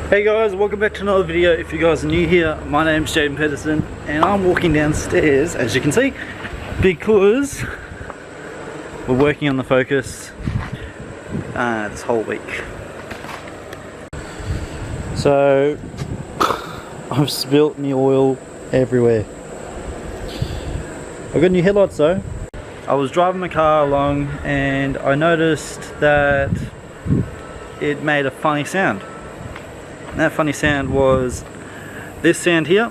Hey guys, welcome back to another video. If you guys are new here, my name's Jaden Pedersen and I'm walking downstairs, as you can see, because we're working on the Focus this whole week. So I've spilt my oil everywhere. I've got new headlights though. I was driving my car along and I noticed that it made a funny sound. And that funny sound was this sound here.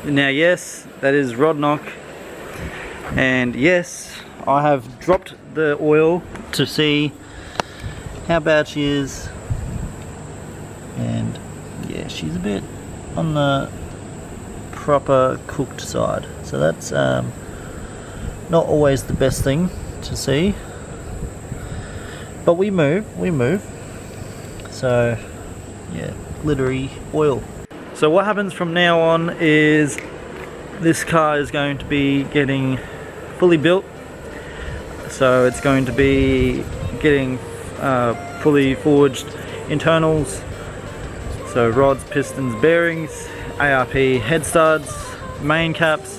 Now yes, that is rod knock, and yes, I have dropped the oil to see how bad she is, and yeah, she's a bit on the proper cooked side, so that's not always the best thing to see, but we move, so yeah, glittery oil. So what happens from now on is this car is going to be getting fully built, so it's going to be getting fully forged internals, so rods, pistons, bearings, ARP head studs, main caps,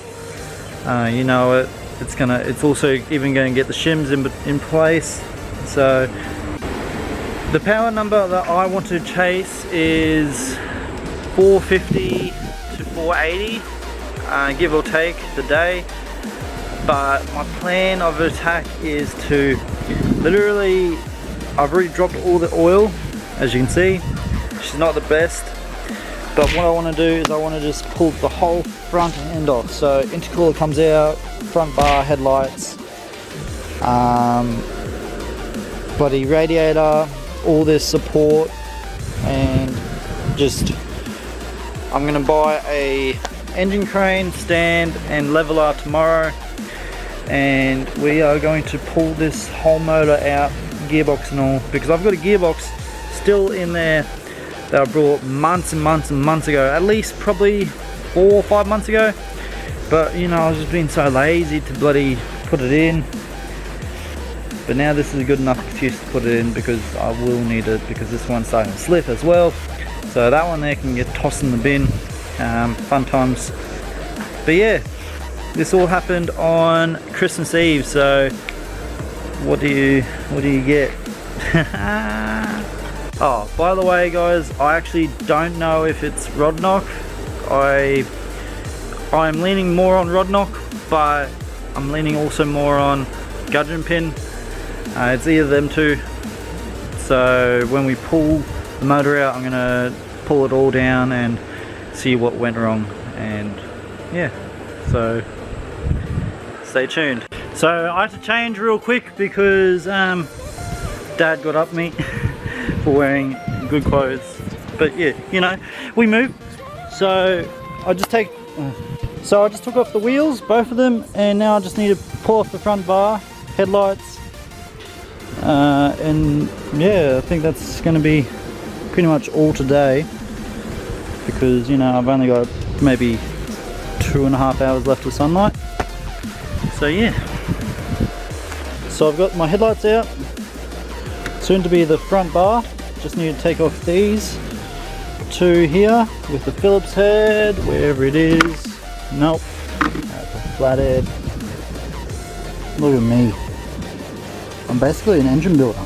you know it. It's also even going to get the shims in place. So the power number that I want to chase is 450 to 480, give or take the day. But my plan of attack is to literally, I've already dropped all the oil, as you can see. She's not the best. But what I want to do is I want to just pull the whole front end off. So intercooler comes out, front bar, headlights, body radiator, all this support, and just I'm going to buy a engine crane, stand and leveler tomorrow, and we are going to pull this whole motor out, gearbox and all, because I've got a gearbox still in there that I brought months and months and months ago, at least probably 4 or 5 months ago, but you know, I was just being so lazy to bloody put it in. But now this is a good enough excuse to put it in, because I will need it, because this one's starting to slip as well, so that one there can get tossed in the bin. Fun times. But yeah, this all happened on Christmas Eve, so what do you get? Oh, by the way guys, I actually don't know if it's rod knock. I'm leaning more on rod knock, but I'm leaning also more on gudgeon pin. It's either them two. So when we pull the motor out, I'm gonna pull it all down and see what went wrong, and yeah, so stay tuned. So I had to change real quick because Dad got up me for wearing good clothes, but yeah, you know, we move. So I just took off the wheels, both of them, and now I just need to pull off the front bar, headlights, and yeah, I think that's going to be pretty much all today, because you know, I've only got maybe 2.5 hours left of sunlight. So yeah, so I've got my headlights out, soon to be the front bar. Just need to take off these two here with the Phillips head, wherever it is. Nope, that's a flathead. Look at me, I'm basically an engine builder.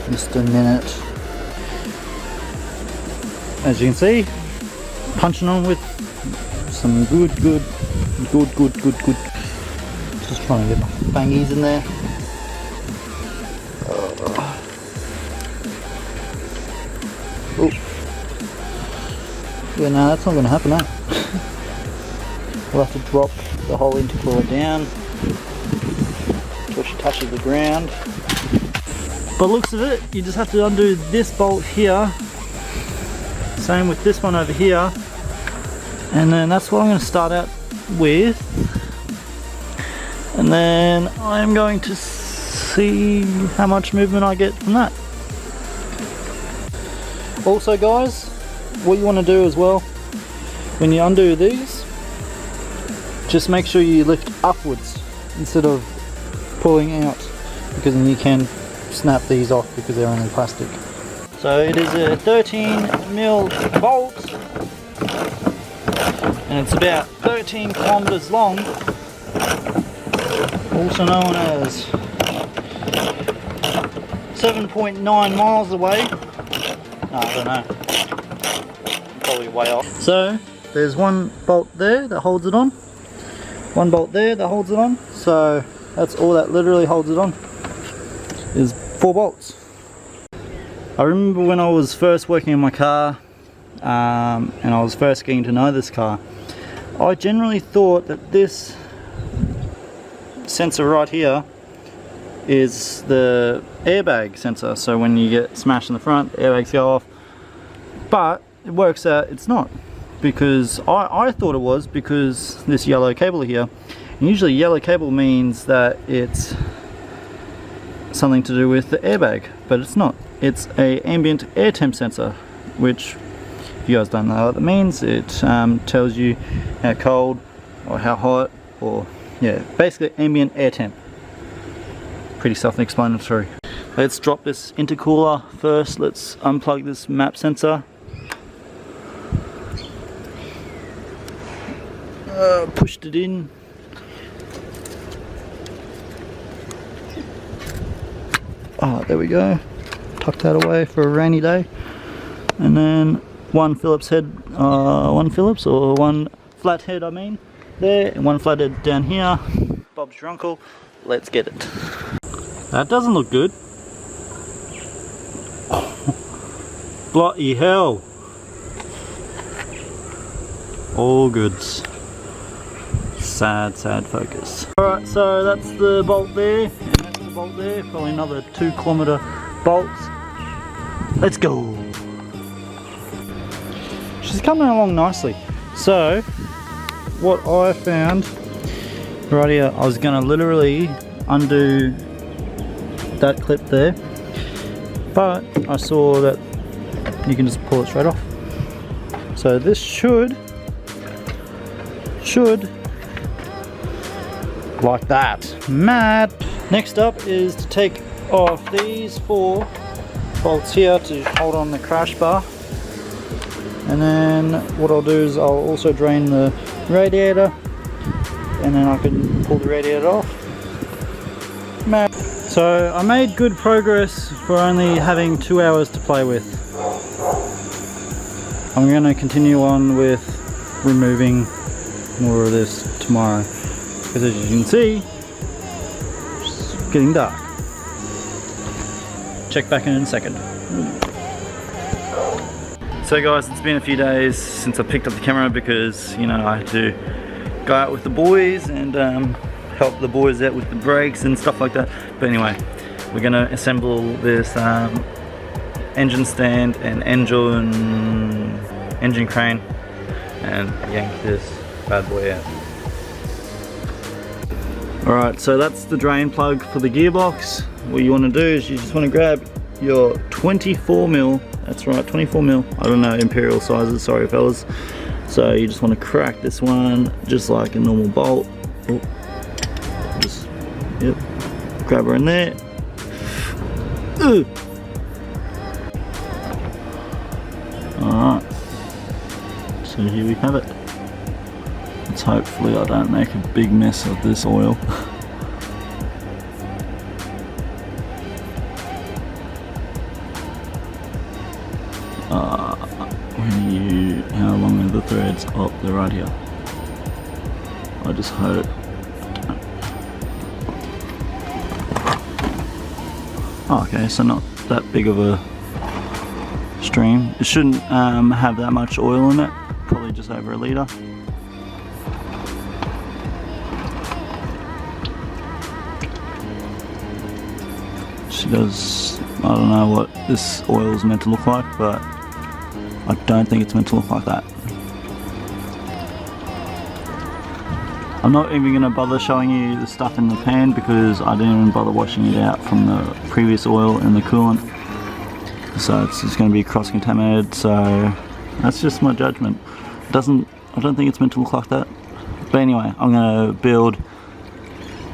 Just a minute. As you can see, punching on with some good. Just trying to get my bangies in there. Oh. Yeah, no, that's not going to happen, eh? We'll have to drop the whole intercooler down until she touches the ground. But looks of it, you just have to undo this bolt here. Same with this one over here. And then that's what I'm going to start out with. And then I'm going to see how much movement I get from that. Also guys, what you want to do as well, when you undo these, just make sure you lift upwards instead of pulling out, because then you can snap these off because they're only plastic. So it is a 13mm bolt, and it's about 13 kilometers long, also known as 7.9 miles away. No, I don't know, probably way off. So there's one bolt there that holds it on, one bolt there that holds it on, so that's all that literally holds it on, is 4 bolts. I remember when I was first working on my car, and I was first getting to know this car, I generally thought that this sensor right here is the airbag sensor, so when you get smashed in the front, airbags go off. But it works out it's not, because I thought it was because this yellow cable here, and usually yellow cable means that it's something to do with the airbag, but it's not. It's a ambient air temp sensor, which, if you guys don't know what that means, it tells you how cold or how hot, or yeah, basically ambient air temp. Pretty self-explanatory. Let's drop this intercooler first. Let's unplug this map sensor. Pushed it in. Oh, there we go. Tuck that away for a rainy day. And then one Phillips head, one flat head I mean, there, and one flat head down here. Bob's your uncle. Let's get it. That doesn't look good. Bloody hell. All goods. Sad, sad focus. Alright, so that's the bolt there, and that's the bolt there, probably another 2 kilometer bolts. Let's go. She's coming along nicely. So, what I found right here, I was gonna literally undo that clip there, but I saw that you can just pull it straight off. So this should like that. Mad. Next up is to take off these 4 bolts here to hold on the crash bar, and then what I'll do is I'll also drain the radiator, and then I can pull the radiator off. Mad. So I made good progress for only having 2 hours to play with. I'm going to continue on with removing more of this tomorrow, because as you can see, it's getting dark. Check back in a second. So guys, it's been a few days since I picked up the camera, because you know I had to go out with the boys and help the boys out with the brakes and stuff like that. But anyway, we're going to assemble this engine stand and engine crane and yank this bad boy out. Alright, so that's the drain plug for the gearbox. What you want to do is you just want to grab your 24mm, that's right, 24mm, I don't know imperial sizes, sorry fellas. So you just want to crack this one just like a normal bolt. Oh, just, yep, grab her in there. Alright, so here we have it. Let's hopefully I don't make a big mess of this oil. How long are the threads? Oh, they're right here. I just hope. Oh, okay, so not that big of a stream. It shouldn't have that much oil in it, probably just over a litre. She does, I don't know what this oil is meant to look like, but I don't think it's meant to look like that. I'm not even going to bother showing you the stuff in the pan because I didn't even bother washing it out from the previous oil and the coolant. so it's just going to be cross-contaminated. So that's just my judgment. I don't think it's meant to look like that. But anyway, I'm going to build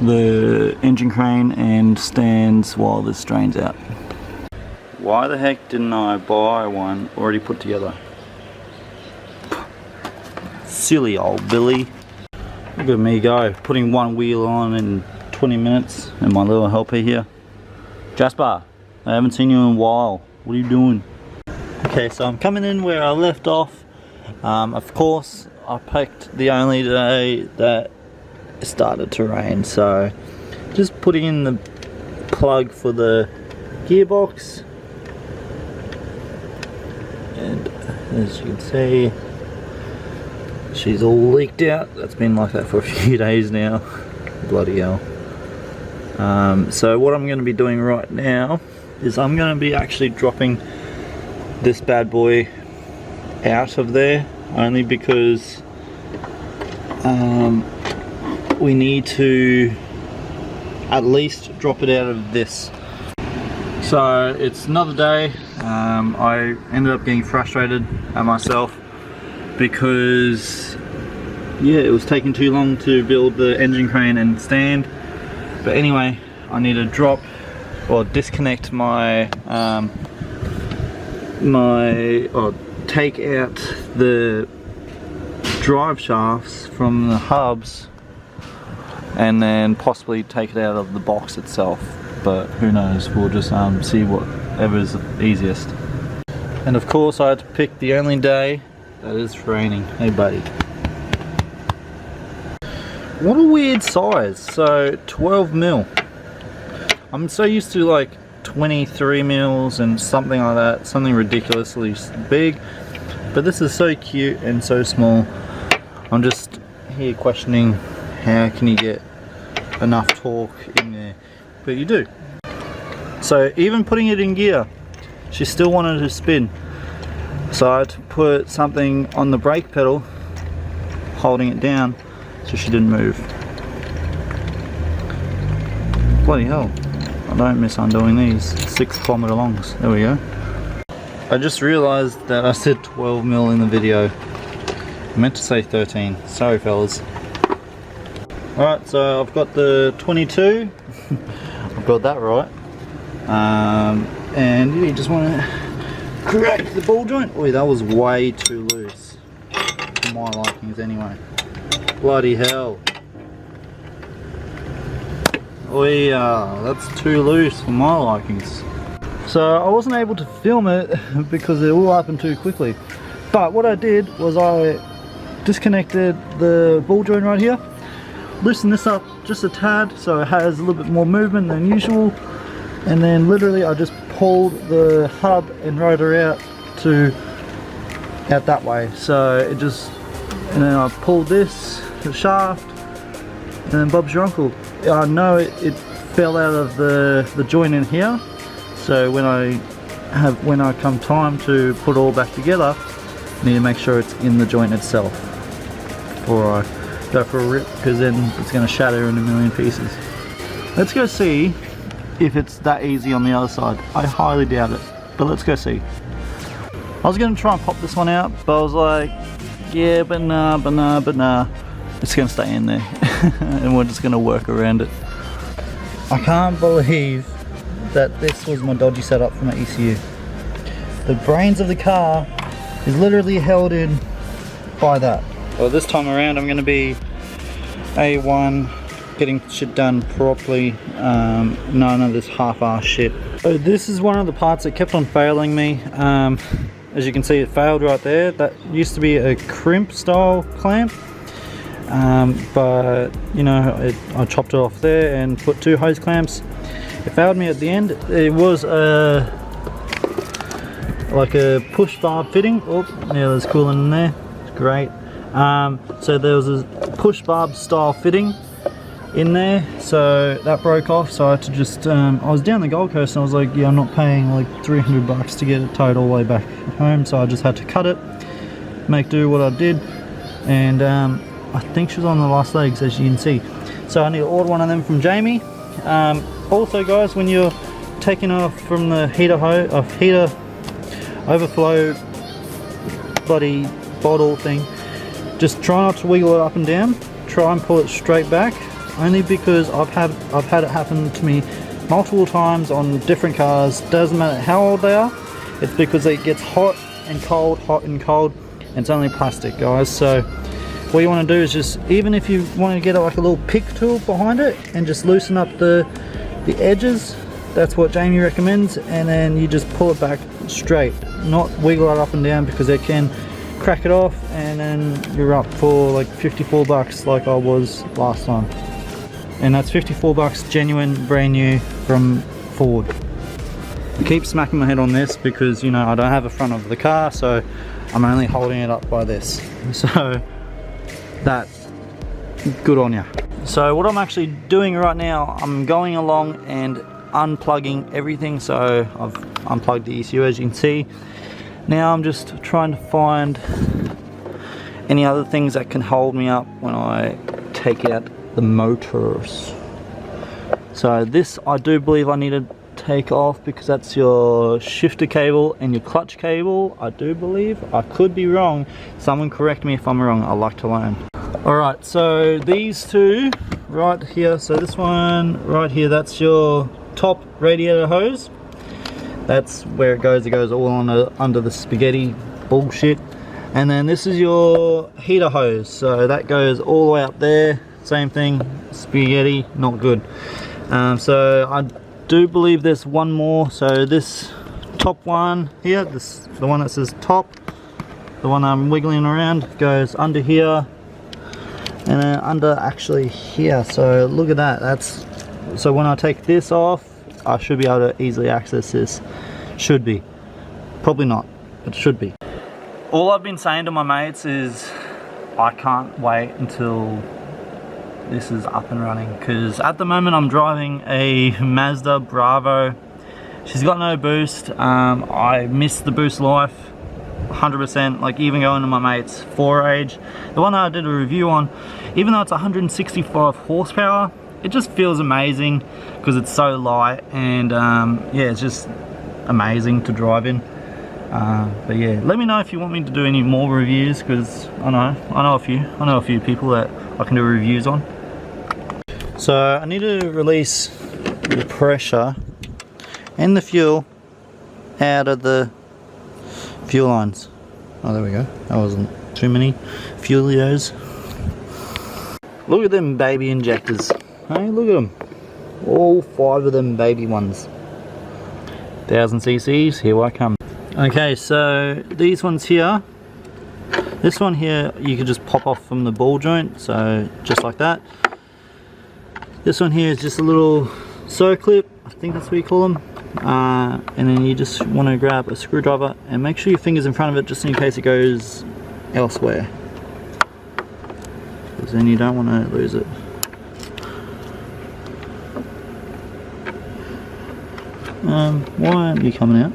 the engine crane and stands while this drains out. Why the heck didn't I buy one already put together? Silly old Billy. Look at me go, putting one wheel on in 20 minutes, and my little helper here. Jasper, I haven't seen you in a while. What are you doing? Okay, so I'm coming in where I left off. Of course, I picked the only day that it started to rain, so just putting in the plug for the gearbox. And as you can see, she's all leaked out. That's been like that for a few days now. Bloody hell. So what I'm going to be doing right now is I'm going to be actually dropping this bad boy out of there, only because we need to at least drop it out of this. So it's another day. I ended up getting frustrated at myself because it was taking too long to build the engine crane and stand. But anyway, I need to drop or disconnect my take out the drive shafts from the hubs, and then possibly take it out of the box itself. But who knows, we'll just see whatever's easiest. And of course I had to pick the only day that is raining. Hey buddy. What a weird size. So 12 mil. I'm so used to like 23 mils and something like that, something ridiculously big. But this is so cute and so small. I'm just here questioning, how can you get enough torque in there? But you do. So even putting it in gear, she still wanted to spin. So I had to put something on the brake pedal, holding it down, so she didn't move. Bloody hell, I don't miss undoing these 6 kilometer longs. There we go. I just realized that I said 12 mil in the video. I meant to say 13. Sorry fellas. Alright, so I've got the 22. I've got that right. And you just want to crack the ball joint. Oi, that was way too loose for my likings anyway. Bloody hell. Oi, that's too loose for my likings. So I wasn't able to film it because it all happened too quickly. But what I did was I disconnected the ball joint right here, loosened this up just a tad so it has a little bit more movement than usual, and then literally I just pulled the hub and rotor out that way. So it just, and then I pulled this, the shaft, and then Bob's your uncle. I know it fell out of the joint in here, so when I come time to put it all back together, I need to make sure it's in the joint itself before I go for a rip, because then it's going to shatter in a million pieces. Let's go see if it's that easy on the other side. I highly doubt it, but let's go see. I was going to try and pop this one out, but I was like, yeah, but nah. It's going to stay in there and we're just going to work around it. I can't believe that this was my dodgy setup for my ECU. The brains of the car is literally held in by that. Well, this time around I'm going to be A1, getting shit done properly, none of this half-ass shit. So this is one of the parts that kept on failing me. As you can see, it failed right there. That used to be a crimp style clamp, but you know, I chopped it off there and put 2 hose clamps. It failed me at the end. It was like a push barb fitting. Oh, yeah, there's coolant in there. It's great. So there was a push barb style fitting in there, so that broke off. So I had to just I was down the Gold Coast and I was like, yeah, I'm not paying like $300 to get it towed all the way back home, so I just had to cut it, make do what I did, and I think she was on the last legs, as you can see. So I need to order one of them from Jamie. Also guys, when you're taking off from the heater overflow bloody bottle thing, just try not to wiggle it up and down. Try and pull it straight back, only because I've had it happen to me multiple times on different cars. Doesn't matter how old they are, it's because it gets hot and cold, and it's only plastic, guys. So what you want to do is just, even if you want to get like a little pick tool behind it and just loosen up the edges, that's what Jamie recommends, and then you just pull it back straight, not wiggle it up and down, because it can crack it off and then you're up for like 54 bucks like I was last time. And that's 54 bucks genuine, brand new from Ford. I keep smacking my head on this because, you know, I don't have a front of the car, so I'm only holding it up by this. So that's good on you. So what I'm actually doing right now, I'm going along and unplugging everything. So I've unplugged the ECU, as you can see. Now I'm just trying to find any other things that can hold me up when I take out the motors. So this, I do believe I need to take off, because that's your shifter cable and your clutch cable, I do believe. I could be wrong. Someone correct me if I'm wrong. I like to learn. Alright, so these two right here, so this one right here, that's your top radiator hose. That's where it goes all under the spaghetti bullshit. And then this is your heater hose, so that goes all the way up there. Same thing, spaghetti, not good. So I do believe there's one more. So this top one here, the one that says top, the one I'm wiggling around, goes under here and then under actually here. So look at that. That's, so when I take this off, I should be able to easily access this. Should be. Probably not, but should be. All I've been saying to my mates is I can't wait until this is up and running, because at the moment I'm driving a Mazda Bravo. She's got no boost. I miss the boost life 100%. Like, even going to my mate's 4Age, the one that I did a review on, even though it's 165 horsepower, it just feels amazing because it's so light, and yeah, it's just amazing to drive in. But yeah, let me know if you want me to do any more reviews, because I know a few people that I can do reviews on. So I need to release the pressure and the fuel out of the fuel lines. Oh, there we go. That wasn't too many fuelios. Look at them baby injectors. Hey, look at them. All 5 of them baby ones. 1000 cc's, here I come. Okay, so these ones here, this one here you can just pop off from the ball joint, so just like that. This one here is just a little clip, I think that's what you call them. And then you just want to grab a screwdriver and make sure your finger's in front of it, just in case it goes elsewhere, because then you don't want to lose it. Why aren't you coming out?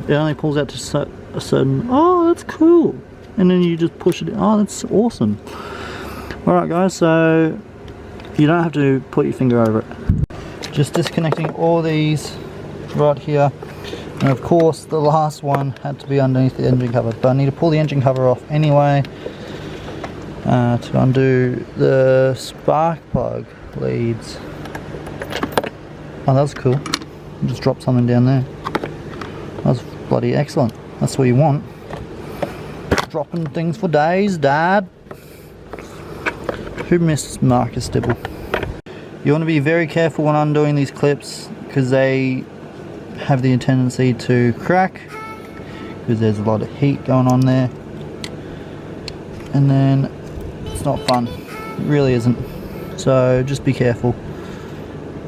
It only pulls out to a certain, oh, that's cool. And then you just push it, oh, that's awesome. Alright guys, so you don't have to put your finger over it. Just disconnecting all these right here. And of course the last one had to be underneath the engine cover, but I need to pull the engine cover off anyway to undo the spark plug leads. Oh, that's cool. Just drop something down there. That's bloody excellent. That's what you want. Dropping things for days, Dad. Who missed Marcus Dibble? You want to be very careful when undoing these clips, because they have the tendency to crack, because there's a lot of heat going on there, and then it's not fun. It really isn't. So just be careful,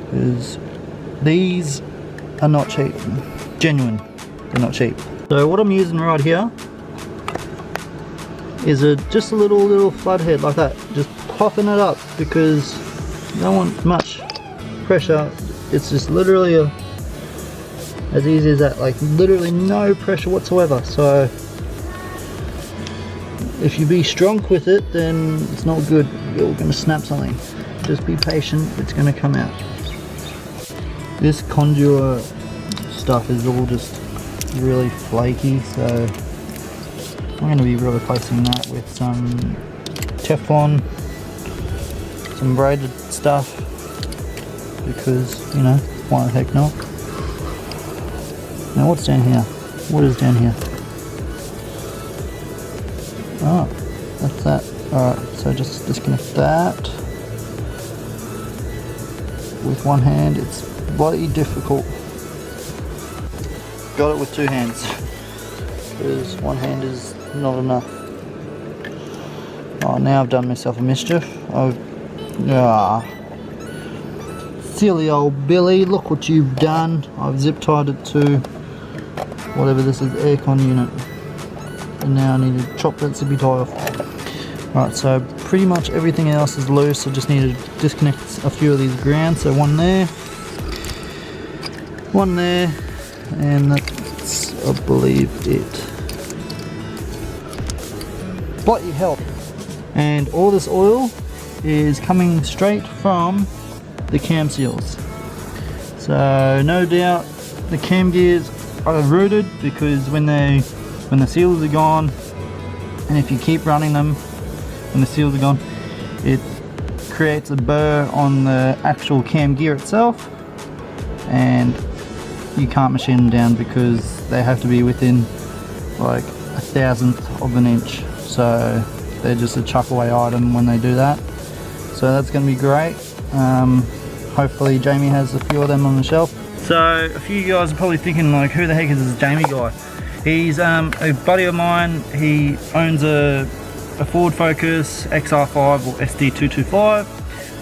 because these are not cheap. Genuine, they're not cheap. So what I'm using right here is just a little flood head like that, just popping it up, because you don't want much pressure. It's just literally as easy as that, like literally no pressure whatsoever. So if you be strong with it, then it's not good, you're going to snap something. just be patient, it's going to come out. This contour stuff is all just really flaky, so I'm going to be replacing that with some Teflon, some braided stuff, because, you know, why the heck not? Now what's down here? What is down here? Oh, that's that. Alright, so just disconnect that. With one hand, it's bloody difficult. Got it with two hands, because one hand is not enough. Oh, now I've done myself a mischief. Silly old Billy, look what you've done. I've zip tied it to whatever this is, aircon unit. And now I need to chop that zippy tie off. Right, so pretty much everything else is loose. I just need to disconnect a few of these grounds. So one there, and that's, I believe, it. Bloody hell. And all this oil is coming straight from the cam seals. So no doubt the cam gears are rooted, because when the seals are gone, and if you keep running them when the seals are gone, it creates a burr on the actual cam gear itself, and you can't machine them down because they have to be within like 1/1000th of an inch. So they're just a chuck away item when they do that. So that's going to be great. Hopefully Jamie has a few of them on the shelf. So a few of you guys are probably thinking, like, who the heck is this Jamie guy? He's a buddy of mine. He owns a Ford Focus XR5 or SD225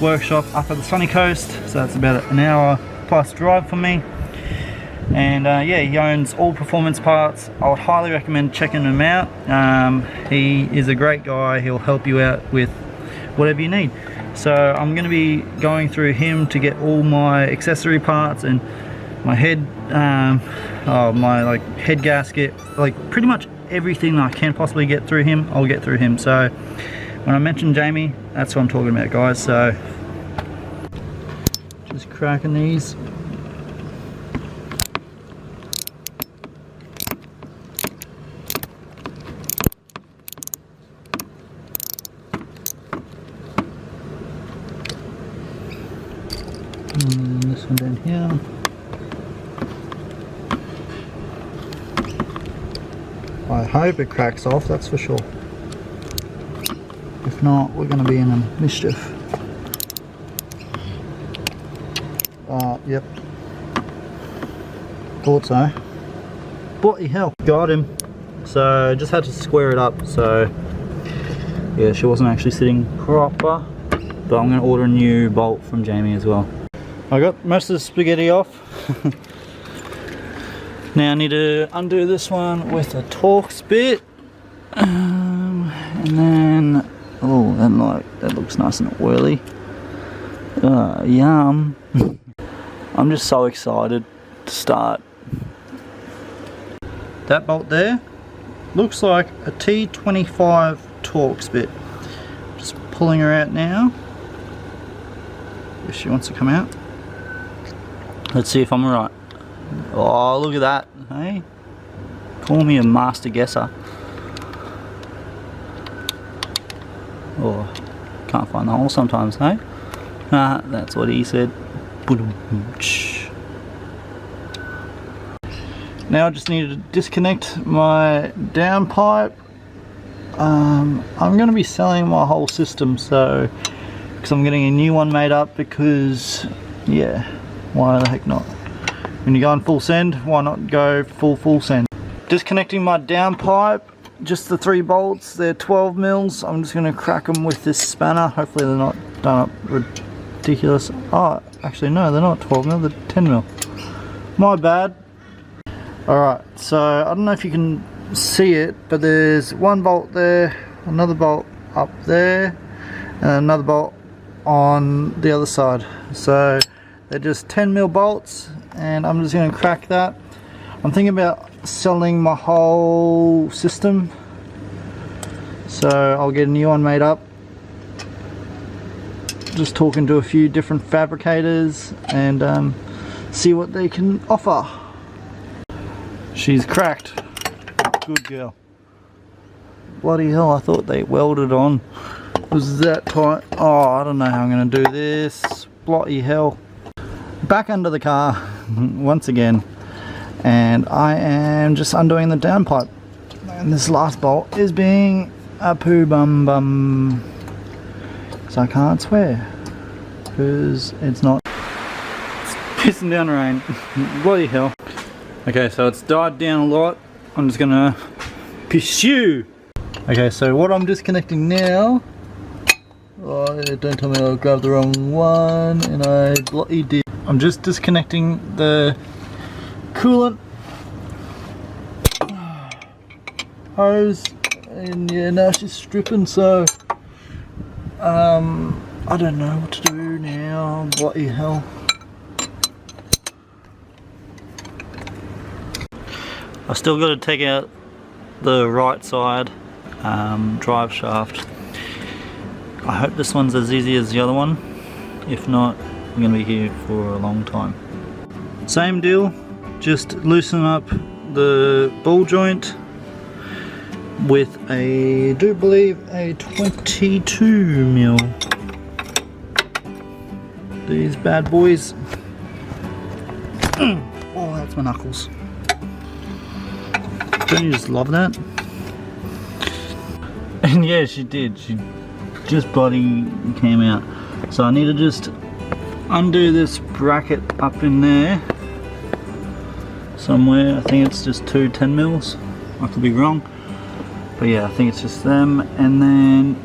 workshop up at the sunny coast, so that's about an hour plus drive for me. And yeah, he owns all performance parts. I would highly recommend checking him out. He is a great guy. He'll help you out with whatever you need. So I'm going to be going through him to get all my accessory parts and my head, my like head gasket, like pretty much everything that I can possibly get through him, I'll get through him. So when I mention Jamie, that's what I'm talking about, guys. So just cracking these. And this one down here. I hope it cracks off, that's for sure. If not, we're going to be in a mischief. Yep. Thought so. Bloody hell. Got him. So just had to square it up. So yeah, she wasn't actually sitting proper. But I'm going to order a new bolt from Jamie as well. I got most of the spaghetti off. Now I need to undo this one with a Torx bit. And then, oh, that looks nice and oily. Yum. I'm just so excited to start. That bolt there looks like a T25 Torx bit. Just pulling her out now. If she wants to come out. Let's see if I'm right. Oh, look at that, hey? Call me a master guesser. Oh, can't find the hole sometimes, hey? That's what he said. Now I just need to disconnect my downpipe. I'm going to be selling my whole system, so because I'm getting a new one made up, because yeah, why the heck not? When you're going full send, why not go full send? Disconnecting my downpipe, just the 3 bolts, they're 12 mils. I'm just going to crack them with this spanner. Hopefully they're not done up ridiculous. Oh, actually no, they're not 12 mil, they're 10 mil. My bad. Alright, so I don't know if you can see it, but there's one bolt there, another bolt up there, and another bolt on the other side. So they're just 10 mil bolts, and I'm just going to crack that. I'm thinking about selling my whole system, so I'll get a new one made up just talking to a few different fabricators and see what they can offer. She's cracked. Good girl. Bloody hell, I thought they welded on. It was that tight. Oh, I don't know how I'm going to do this. Bloody hell. Back under the car once again, and I am just undoing the downpipe. And this last bolt is being a poo bum. So I can't swear because it's not. It's pissing down rain. Bloody hell. Okay, so it's died down a lot. I'm just gonna pursue. Okay, so what I'm disconnecting now. Oh, don't tell me I grabbed the wrong one, and I bloody did. I'm just disconnecting the coolant hose, and yeah, now she's stripping, so I don't know what to do now. Bloody hell. I still got to take out the right side drive shaft. I hope this one's as easy as the other one. If not, I'm going to be here for a long time. Same deal, just loosen up the ball joint with I do believe a 22mm. These bad boys. Oh, that's my knuckles. Don't you just love that? And yeah, she did. She just bloody came out. So I need to just undo this bracket up in there somewhere. I think it's just two 10mm. I could be wrong. But yeah, I think it's just them. And then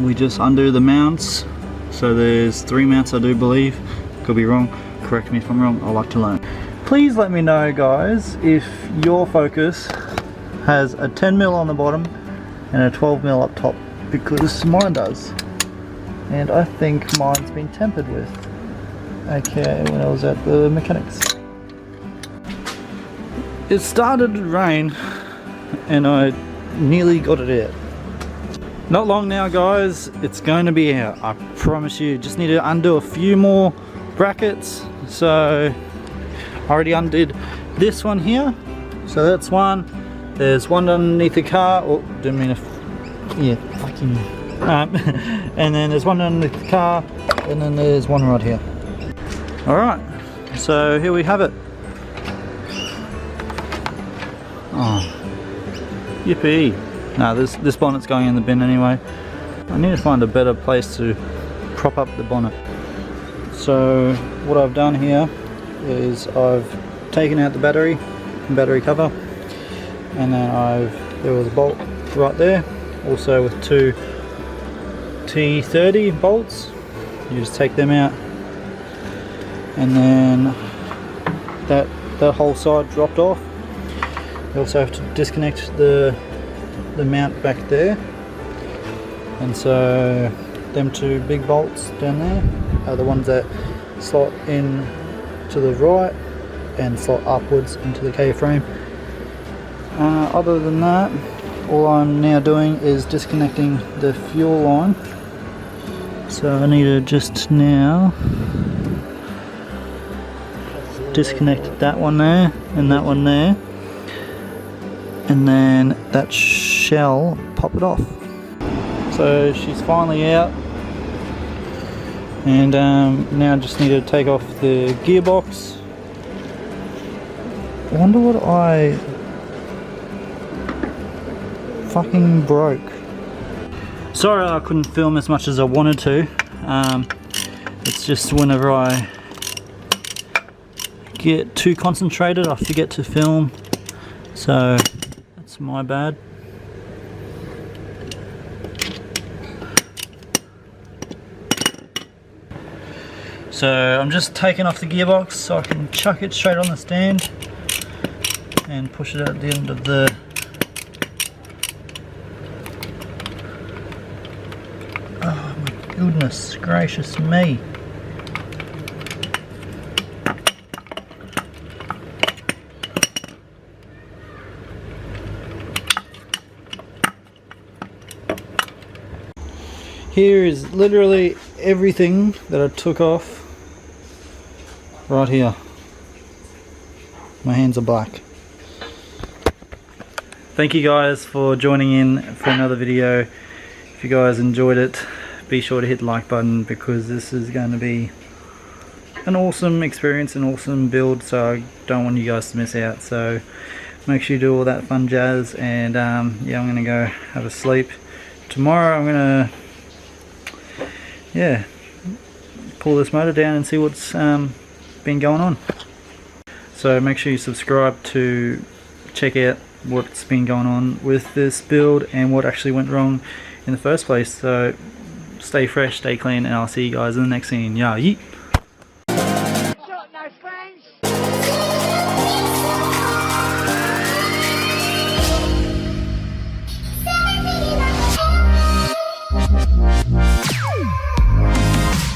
we just undo the mounts. So there's 3 mounts, I do believe. Could be wrong. Correct me if I'm wrong. I like to learn. Please let me know, guys, if your Focus has a 10mm on the bottom and a 12mm up top, because mine does. And I think mine's been tampered with. Okay, when I was at the mechanics. It started to rain and I nearly got it out. Not long now, guys, it's going to be out. I promise you. Just need to undo a few more brackets. So I already undid this one here. So that's one. There's one underneath the car. Oh, didn't mean to. Yeah, fucking. And then there's one underneath the car, and then there's one right here. All right. So here we have it. Oh, yippee! Nah, this bonnet's going in the bin anyway. I need to find a better place to prop up the bonnet. So what I've done here is I've taken out the battery cover, and then there was a bolt right there, also with two T30 bolts. You just take them out, and then that whole side dropped off. You also have to disconnect the mount back there, and so them two big bolts down there are the ones that slot in to the right and slot upwards into the K-frame. Other than that, all I'm now doing is disconnecting the fuel line. So I need to just now disconnect that one there and that one there, and then that shell, pop it off. So she's finally out, and now I just need to take off the gearbox. I wonder what I fucking broke. Sorry I couldn't film as much as I wanted to. It's just whenever I get too concentrated I forget to film, so that's my bad. So I'm just taking off the gearbox so I can chuck it straight on the stand and push it at the end of the oh my goodness gracious me. Here is literally everything that I took off right here. My hands are black. Thank you guys for joining in for another video. If you guys enjoyed it, be sure to hit the like button, because this is going to be an awesome experience, an awesome build, so I don't want you guys to miss out. So make sure you do all that fun jazz, and yeah, I'm gonna go have a sleep. Tomorrow I'm gonna pull this motor down and see what's been going on. So make sure you subscribe to check out what's been going on with this build and what actually went wrong in the first place. So stay fresh, stay clean, and I'll see you guys in the next scene. Yeah, yeet.